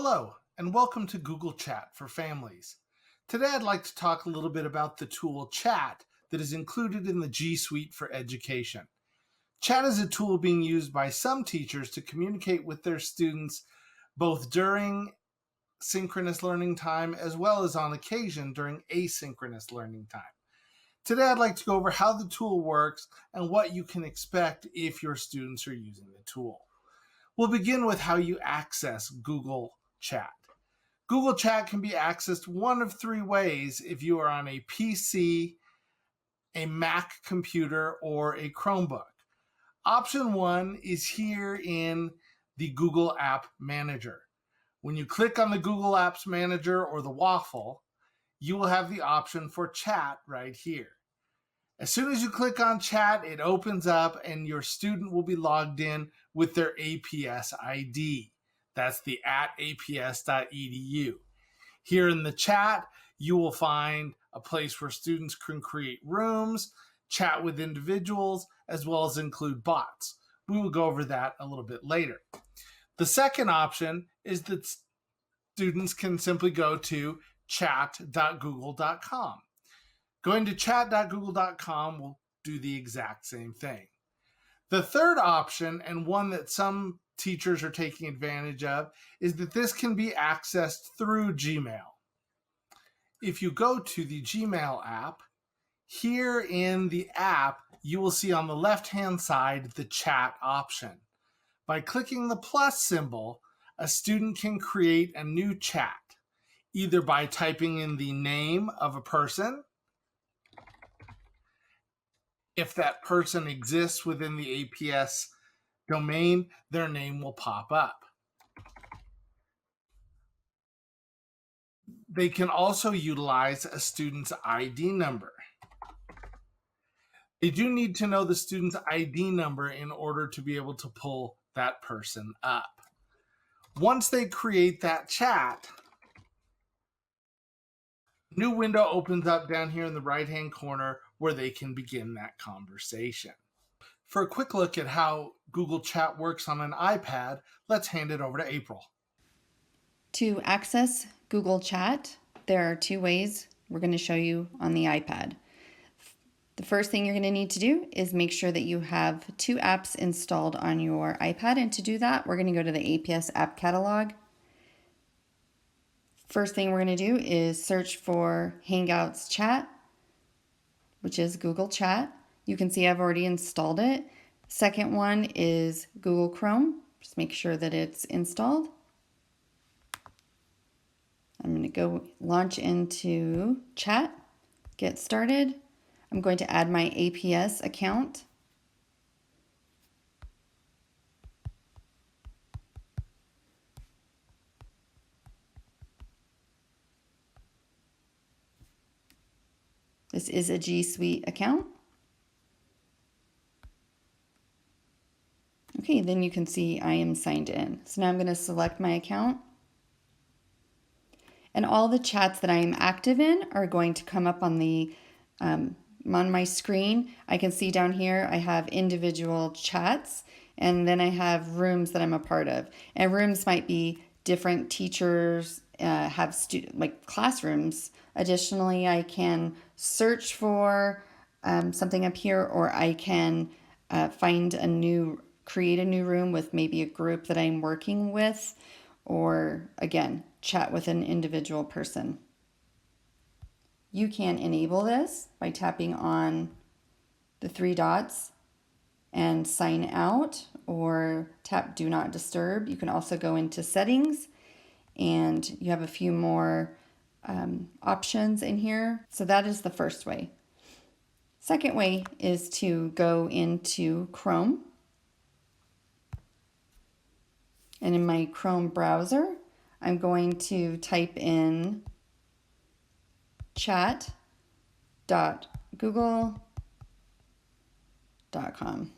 Hello, and welcome to Google Chat for Families. Today I'd like to talk a little bit about the tool Chat that is included in the G Suite for Education. Chat is a tool being used by some teachers to communicate with their students both during synchronous learning time as well as on occasion during asynchronous learning time. Today I'd like to go over how the tool works and what you can expect if your students are using the tool. We'll begin with how you access Google Chat. Google Chat can be accessed one of three ways if you are on a PC, a Mac computer, or a Chromebook. Option one is here in the Google App Manager. When you click on the Google Apps Manager or the waffle, you will have the option for Chat right here. As soon as you click on Chat, it opens up and your student will be logged in with their APS ID. That's the @aps.edu. Here in the chat, you will find a place where students can create rooms, chat with individuals, as well as include bots. We will go over that a little bit later. The second option is that students can simply go to chat.google.com. Going to chat.google.com will do the exact same thing. The third option, and one that some teachers are taking advantage of, is that this can be accessed through Gmail. If you go to the Gmail app, here in the app, you will see on the left-hand side the chat option. By clicking the plus symbol, a student can create a new chat, either by typing in the name of a person. If that person exists within the APS domain, their name will pop up. They can also utilize a student's ID number. They do need to know the student's ID number in order to be able to pull that person up. Once they create that chat, a new window opens up down here in the right-hand corner where they can begin that conversation. For a quick look at how Google Chat works on an iPad, let's hand it over to April. To access Google Chat, there are two ways we're going to show you on the iPad. The first thing you're going to need to do is make sure that you have two apps installed on your iPad, and to do that, we're going to go to the APS App Catalog. First thing we're going to do is search for Hangouts Chat, which is Google Chat. You can see I've already installed it. Second one is Google Chrome. Just make sure that it's installed. I'm going to go launch into Chat, get started. I'm going to add my APS account. This is a G Suite account. Okay, then you can see I am signed in. So now I'm going to select my account. And all the chats that I am active in are going to come up on the on my screen. I can see down here I have individual chats, and then I have rooms that I'm a part of. And rooms might be different teachers, have like classrooms. Additionally, I can search for something up here, or I can create a new room with maybe a group that I'm working with, or again, chat with an individual person. You can enable this by tapping on the three dots and sign out, or tap Do Not Disturb. You can also go into settings, and you have a few more options in here. So that is the first way. Second way is to go into Chrome. And in my Chrome browser, I'm going to type in chat.google.com.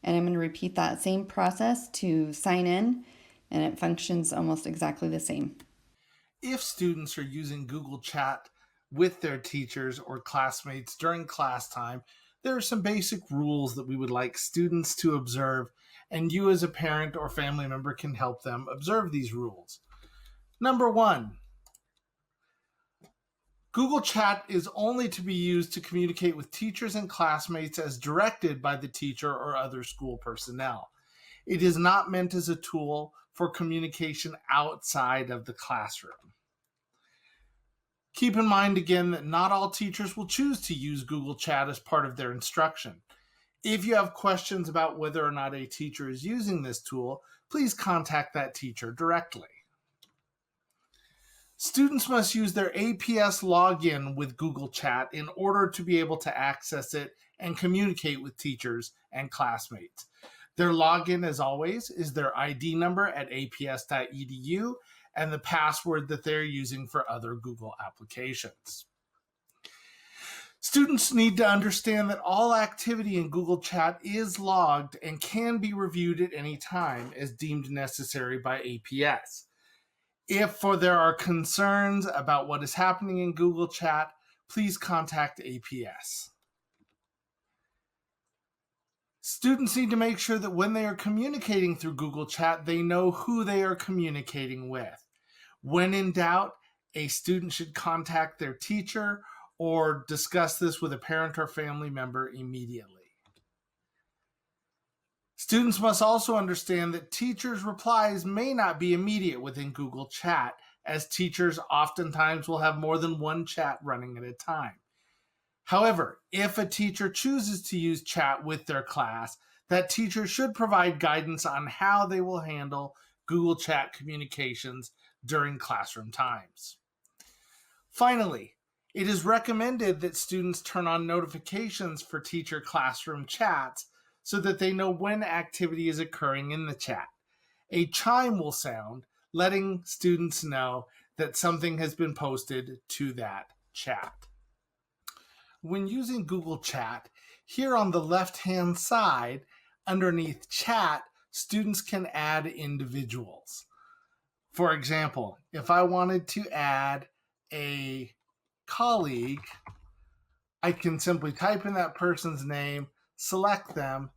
And I'm going to repeat that same process to sign in, and it functions almost exactly the same. If students are using Google Chat with their teachers or classmates during class time, there are some basic rules that we would like students to observe and you as a parent or family member can help them observe these rules. Number 1, Google Chat is only to be used to communicate with teachers and classmates as directed by the teacher or other school personnel. It is not meant as a tool for communication outside of the classroom. Keep in mind again that not all teachers will choose to use Google Chat as part of their instruction. If you have questions about whether or not a teacher is using this tool, please contact that teacher directly. Students must use their APS login with Google Chat in order to be able to access it and communicate with teachers and classmates. Their login, as always, is their ID number at aps.edu and the password that they're using for other Google applications. Students need to understand that all activity in Google Chat is logged and can be reviewed at any time as deemed necessary by APS. If there are concerns about what is happening in Google Chat, please contact APS. Students need to make sure that when they are communicating through Google Chat, they know who they are communicating with. When in doubt, a student should contact their teacher or discuss this with a parent or family member immediately. Students must also understand that teachers' replies may not be immediate within Google Chat, as teachers oftentimes will have more than one chat running at a time. However, if a teacher chooses to use chat with their class, that teacher should provide guidance on how they will handle Google Chat communications during classroom times. Finally, it is recommended that students turn on notifications for teacher classroom chats so that they know when activity is occurring in the chat. A chime will sound, letting students know that something has been posted to that chat. When using Google Chat, here on the left-hand side, underneath chat, students can add individuals. For example, if I wanted to add a colleague, I can simply type in that person's name, select them,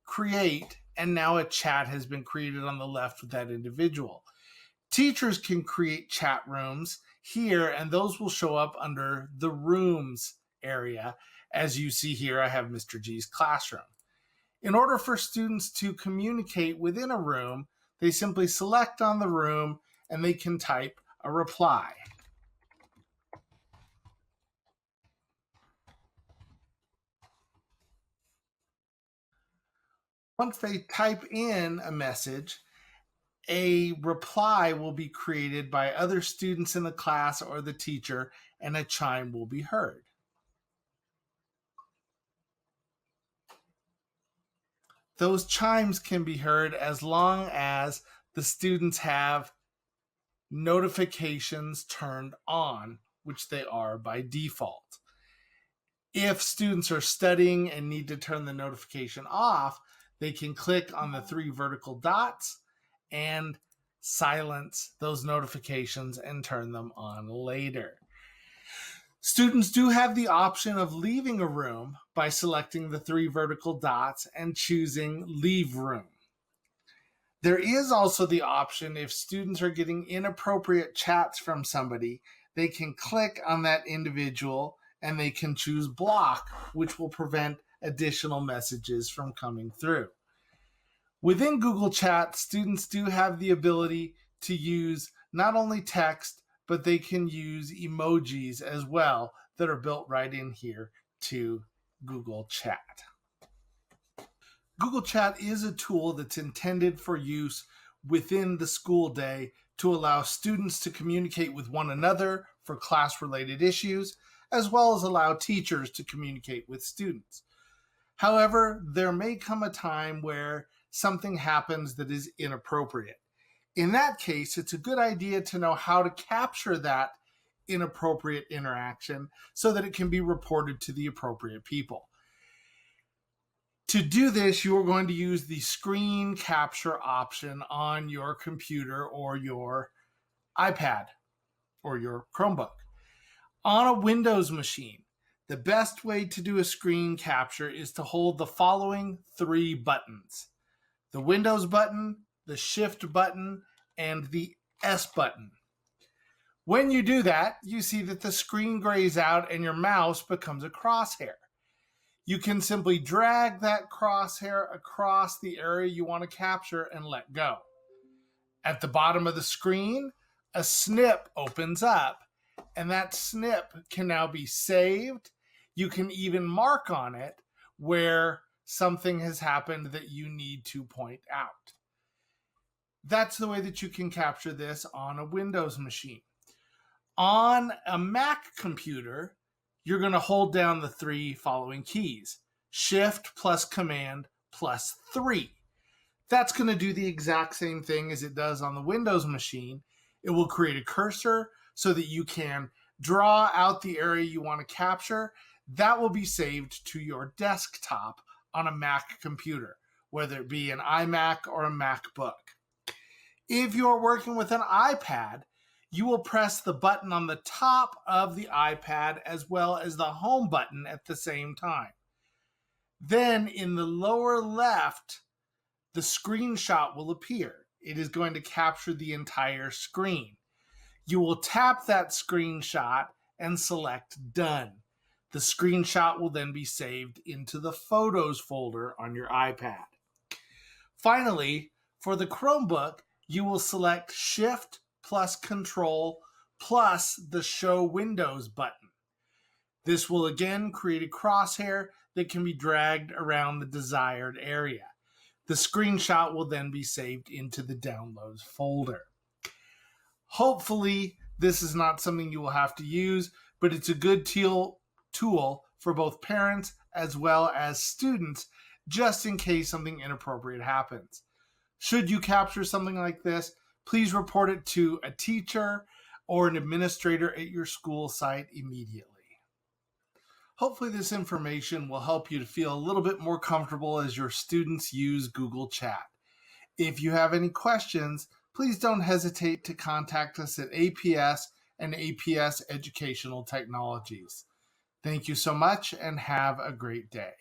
create, and now a chat has been created on the left with that individual. Teachers can create chat rooms here, and those will show up under the rooms area. As you see here, I have Mr. G's classroom. In order for students to communicate within a room, they simply select on the room and they can type a reply. Once they type in a message, a reply will be created by other students in the class or the teacher, and a chime will be heard. Those chimes can be heard as long as the students have notifications turned on, which they are by default. If students are studying and need to turn the notification off, they can click on the 3 vertical dots and silence those notifications and turn them on later. Students do have the option of leaving a room by selecting the 3 vertical dots and choosing Leave Room. There is also the option, if students are getting inappropriate chats from somebody, they can click on that individual and they can choose Block, which will prevent additional messages from coming through. Within Google Chat, students do have the ability to use not only text, but they can use emojis as well that are built right in here to Google Chat. Google Chat is a tool that's intended for use within the school day to allow students to communicate with one another for class-related issues, as well as allow teachers to communicate with students. However, there may come a time where something happens that is inappropriate. In that case, it's a good idea to know how to capture that inappropriate interaction so that it can be reported to the appropriate people. To do this, you are going to use the screen capture option on your computer or your iPad or your Chromebook. On a Windows machine, the best way to do a screen capture is to hold the following 3 buttons. the Windows button, the Shift button, and the S button. When you do that, you see that the screen grays out and your mouse becomes a crosshair. You can simply drag that crosshair across the area you want to capture and let go. At the bottom of the screen, a snip opens up, and that snip can now be saved. You can even mark on it where something has happened that you need to point out. That's the way that you can capture this on a Windows machine. On a Mac computer, you're going to hold down the 3 following keys: Shift plus Command plus 3. That's going to do the exact same thing as it does on the Windows machine. It will create a cursor so that you can draw out the area you want to capture. That will be saved to your desktop on a Mac computer, whether it be an iMac or a MacBook. If you're working with an iPad, you will press the button on the top of the iPad as well as the home button at the same time. Then in the lower left, the screenshot will appear. It is going to capture the entire screen. You will tap that screenshot and select Done. The screenshot will then be saved into the Photos folder on your iPad. Finally, for the Chromebook, you will select Shift plus Control plus the Show Windows button. This will again create a crosshair that can be dragged around the desired area. The screenshot will then be saved into the Downloads folder. Hopefully, this is not something you will have to use, but it's a good tool for both parents as well as students, just in case something inappropriate happens. Should you capture something like this, please report it to a teacher or an administrator at your school site immediately. Hopefully this information will help you to feel a little bit more comfortable as your students use Google Chat. If you have any questions, please don't hesitate to contact us at APS and APS Educational Technologies. Thank you so much and have a great day.